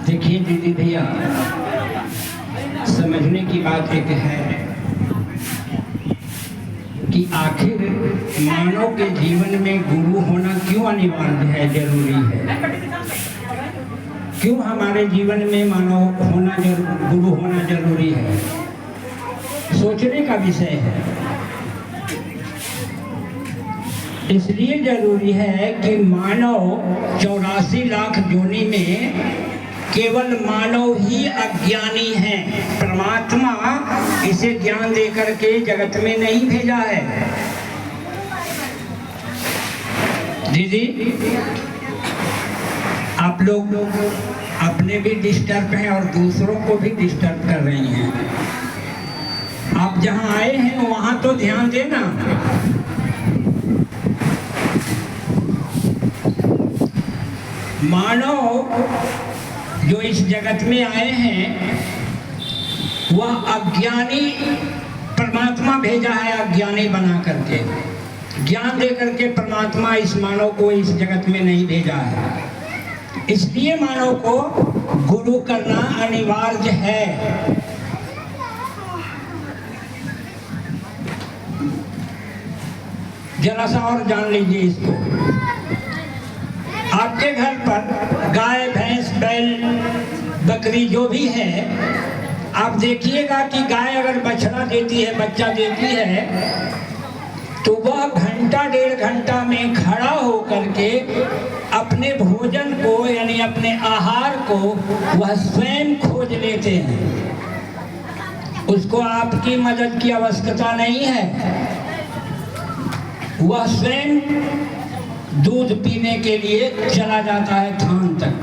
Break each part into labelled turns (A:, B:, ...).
A: देखिए दीदी भैया, समझने की बात एक है कि आखिर मानव के जीवन में गुरु होना क्यों अनिवार्य है, जरूरी है। क्यों हमारे जीवन में मानव होना गुरु होना जरूरी है, सोचने का विषय है। इसलिए जरूरी है कि मानव 84 लाख योनि में केवल मानव ही अज्ञानी है। परमात्मा इसे ज्ञान देकर के जगत में नहीं भेजा है। दीदी, आप लोग अपने भी डिस्टर्ब हैं और दूसरों को भी डिस्टर्ब कर रही हैं। आप जहां आए हैं वहां तो ध्यान देना। मानव जो इस जगत में आए हैं वह अज्ञानी परमात्मा भेजा है, अज्ञानी बना करके ज्ञान दे करके परमात्मा इस मानव को इस जगत में नहीं भेजा है। इसलिए मानव को गुरु करना अनिवार्य है। जरा सा और जान लीजिए इसको। आपके घर पर गाय, भैंस, बैल, बकरी जो भी है, आप देखिएगा कि गाय अगर बछड़ा देती है, बच्चा देती है, तो वह घंटा 1.5 घंटा में खड़ा होकर के अपने भोजन को यानी अपने आहार को वह स्वयं खोज लेते हैं। उसको आपकी मदद की आवश्यकता नहीं है। वह स्वयं दूध पीने के लिए चला जाता है थान तक।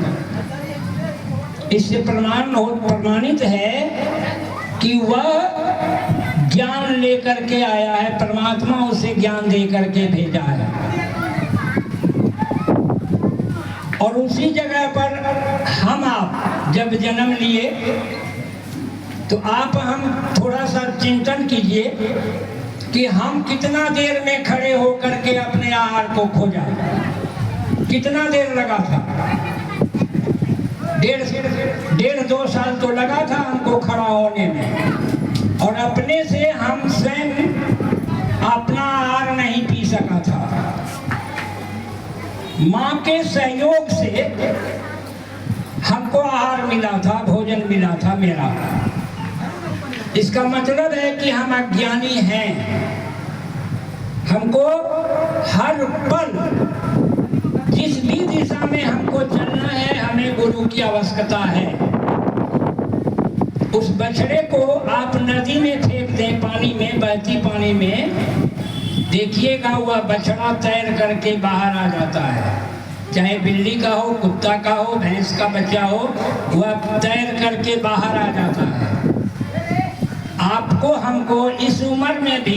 A: इससे प्रमाणित है कि वह ज्ञान लेकर के आया है, परमात्मा उसे ज्ञान दे करके भेजा है। और उसी जगह पर हम आप जब जन्म लिए तो आप हम थोड़ा सा चिंतन कीजिए कि हम कितना देर में खड़े होकर के अपने आहार को खोजा। कितना देर लगा था? 1.5-2 साल तो लगा था हमको खड़ा होने में, और अपने से हम स्वयं अपना आहार नहीं पी सका था। माँ के सहयोग से हमको आहार मिला था, भोजन मिला था मेरा। इसका मतलब है कि हम अज्ञानी हैं। हमको हर पल जिस भी दिशा में हमको चलना है, हमें गुरु की आवश्यकता है। उस बछड़े को आप नदी में फेंक दें, पानी में, बहती पानी में, देखिएगा वह बछड़ा तैर करके बाहर आ जाता है। चाहे बिल्ली का हो, कुत्ता का हो, भैंस का बच्चा हो, वह तैर करके बाहर आ जाता है। आपको हमको इस उम्र में भी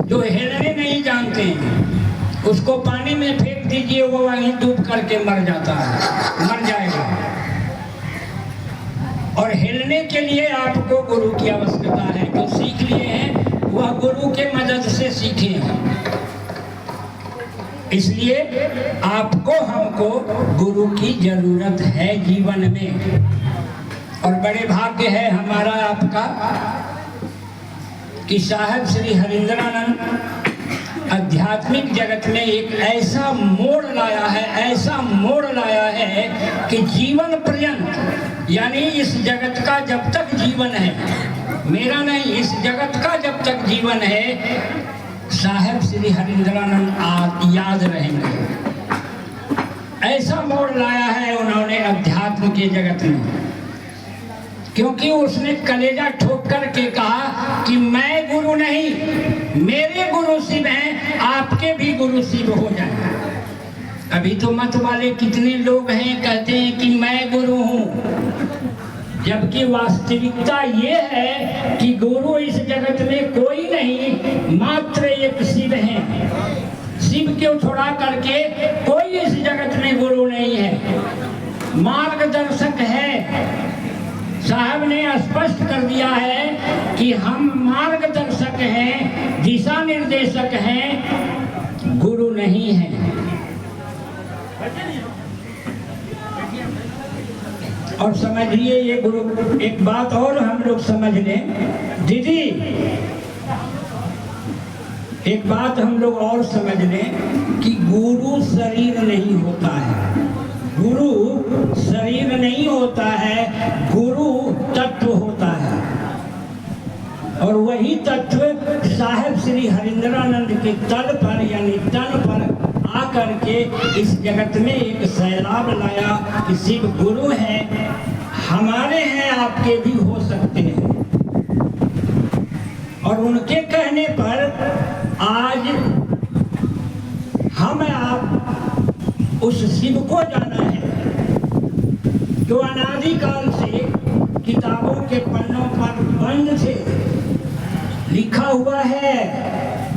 A: जो हिलने नहीं जानते हैं, उसको पानी में फेंक दीजिए, वो वहीं डूब करके मर जाता है, मर जाएगा। और हिलने के लिए आपको गुरु की आवश्यकता है। जो सीख लिए हैं वह गुरु के मदद से सीखे हैं। इसलिए आपको हमको गुरु की जरूरत है जीवन में। और बड़े भाग्य है हमारा आपका कि साहब श्री हरिंद्रानंद आध्यात्मिक जगत में एक ऐसा मोड़ लाया है, ऐसा मोड़ लाया है कि जीवन पर्यंत, यानी इस जगत का जब तक जीवन है, मेरा नहीं, इस जगत का जब तक जीवन है, साहब श्री हरिंद्रानंद याद रहेंगे। ऐसा मोड़ लाया है उन्होंने अध्यात्म के जगत में, क्योंकि उसने कलेजा ठोक करके कहा कि मैं गुरु नहीं, मेरे गुरु शिव हैं, आपके भी गुरु शिव हो जाए। अभी तो मत वाले कितने लोग हैं कहते हैं कि मैं गुरु हूँ, जबकि वास्तविकता ये है कि गुरु इस जगत में कोई नहीं, मात्र एक शिव है। शिव को छोड़ा करके कोई इस जगत में गुरु नहीं है, मार्गदर्शक है। साहब ने स्पष्ट कर दिया है कि हम मार्गदर्शक हैं, दिशा निर्देशक हैं, गुरु नहीं हैं। और समझिए ये गुरु, एक बात और हम लोग समझ लें दीदी, एक बात हम लोग और समझ लें कि गुरु शरीर नहीं होता है, गुरु शरीर नहीं होता है, गुरु तत्व होता है। और वही तत्व साहेब श्री हरिंद्रानंद के तल पर यानी तन पर आकर के इस जगत में एक सैलाब लाया कि शिव गुरु हैं, हमारे हैं, आपके भी हो सकते हैं। और उनके कहने पर आज हम आप उस शिव को जाना है जो अनादिकाल से किताबों के पन्नों पर बंद थे, लिखा हुआ है,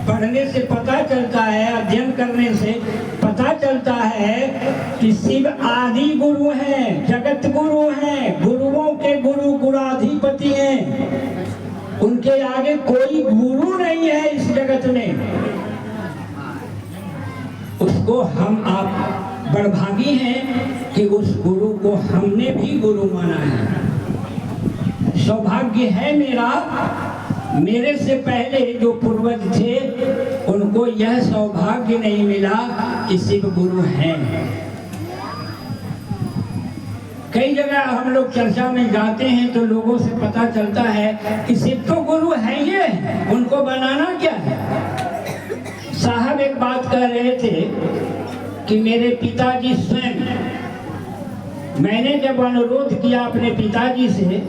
A: पढ़ने से पता चलता है, अध्ययन करने से पता चलता है कि शिव आदि गुरु हैं, जगत गुरु हैं, गुरुओं के गुरु गुराधिपति हैं, उनके आगे कोई गुरु नहीं है इस जगत में। उसको हम आप बड़भागी हैं कि उस गुरु को हमने भी गुरु माना है। सौभाग्य है मेरा, मेरे से पहले जो पूर्वज थे उनको यह सौभाग्य नहीं मिला कि शिव गुरु हैं। कई जगह हम लोग चर्चा में जाते हैं तो लोगों से पता चलता है कि शिव तो गुरु है, ये उनको बनाना क्या है। साहब एक बात कह रहे थे कि मेरे पिताजी स्वयं, मैंने जब अनुरोध किया अपने पिताजी से